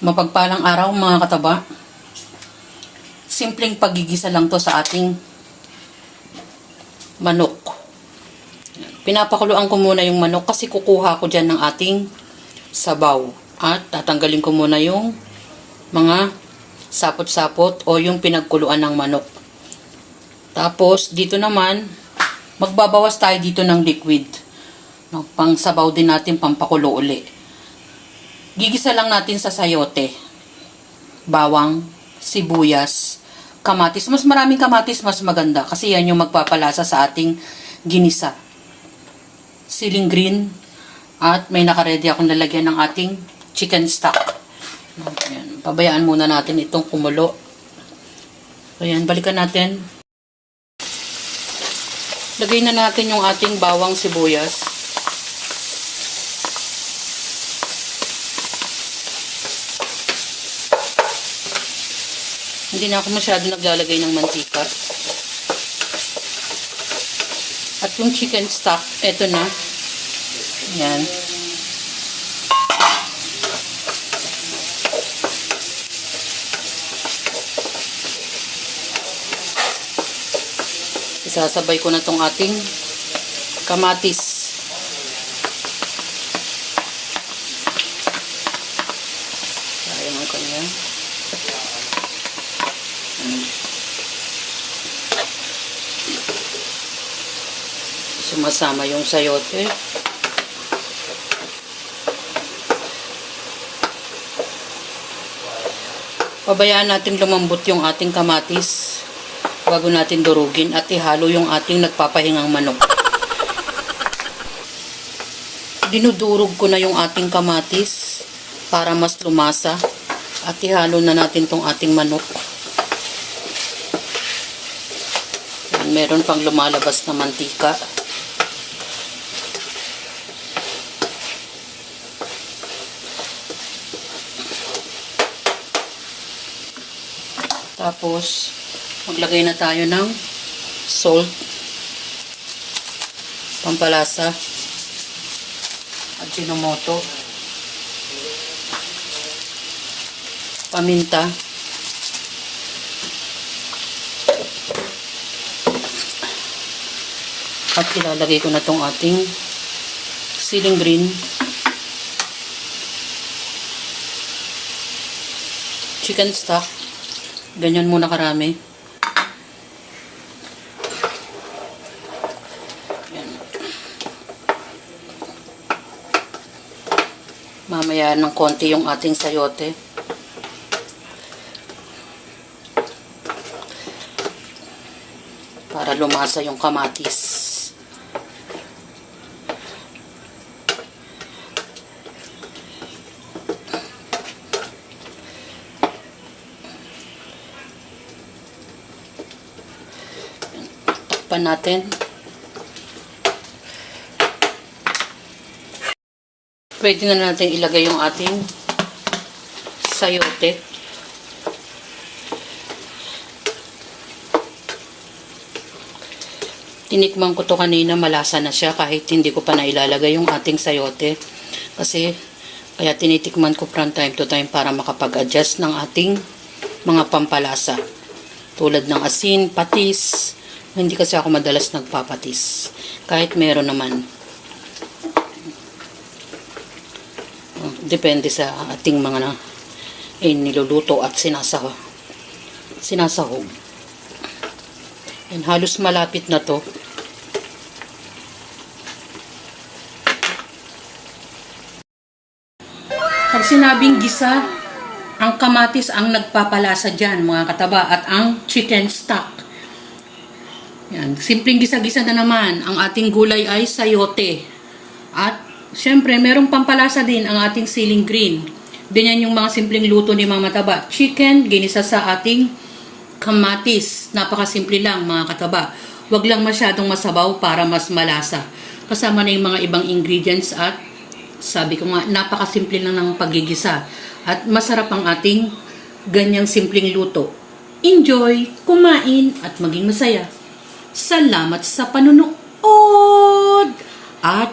Mapagpalang araw mga kataba. Simpleng pagigisa lang to sa ating manok. Pinapakuluan ko muna yung manok kasi kukuha ko dyan ng ating sabaw. At tatanggalin ko muna yung mga sapot-sapot o yung pinagkuluan ng manok. Tapos dito naman, magbabawas tayo dito ng liquid. No, pang sabaw din natin, pampakulo uli. Gigisa lang natin sa sayote, bawang, sibuyas, kamatis. Mas maraming kamatis, mas maganda. Kasi yan yung magpapalasa sa ating ginisa. Siling green. At may nakaredy akong lalagyan ng ating chicken stock. Ayan, pabayaan muna natin itong kumulo. Ayan, balikan natin. Lagay na natin yung ating bawang, sibuyas. Hindi na ako masyado naglalagay ng mantika. At yung chicken stock, eto na. Ayan. Isasabay ko na tong ating kamatis. Sayang ang kanya. Sumasama yung sayote. Pabayaan natin lumambot yung ating kamatis bago natin durugin at ihalo yung ating nagpapahingang manok. Dinudurog ko na yung ating kamatis para mas lumasa at ihalo na natin tong ating manok. Meron pang lumalabas na mantika. Tapos, maglagay na tayo ng salt, pampalasa, ajinomoto, paminta, at ilalagay ko na tong ating siling green, chicken stock. Ganyan muna karami. Yan. Mamaya ng konti yung ating sayote. Para lumasa yung kamatis. Natin. Pwede na natin ilagay yung ating sayote. Tinikman ko to kanina, malasa na siya kahit hindi ko pa nailalagay yung ating sayote. Kasi kaya tinitikman ko from time to time para makapag-adjust ng ating mga pampalasa. Tulad ng asin, patis. Hindi kasi ako madalas nagpapatis. Kahit meron naman. Depende sa ating mga niluluto at sinasahog. Yan, halos malapit na to. Pag sinabing gisa, ang kamatis ang nagpapalasa dyan, mga kataba, at ang chicken stock. Yan, simpleng gisa-gisa na naman. Ang ating gulay ay sayote. At, syempre, merong pampalasa din ang ating siling green. Ganyan yung mga simpleng luto ni Mama Taba. Chicken, ginisa sa ating kamatis. Napakasimple lang, mga kataba. Huwag lang masyadong masabaw para mas malasa. Kasama na yung mga ibang ingredients at, sabi ko nga, napakasimple lang ng pagigisa. At masarap ang ating ganyang simpleng luto. Enjoy, kumain, at maging masaya. Salamat sa panunood at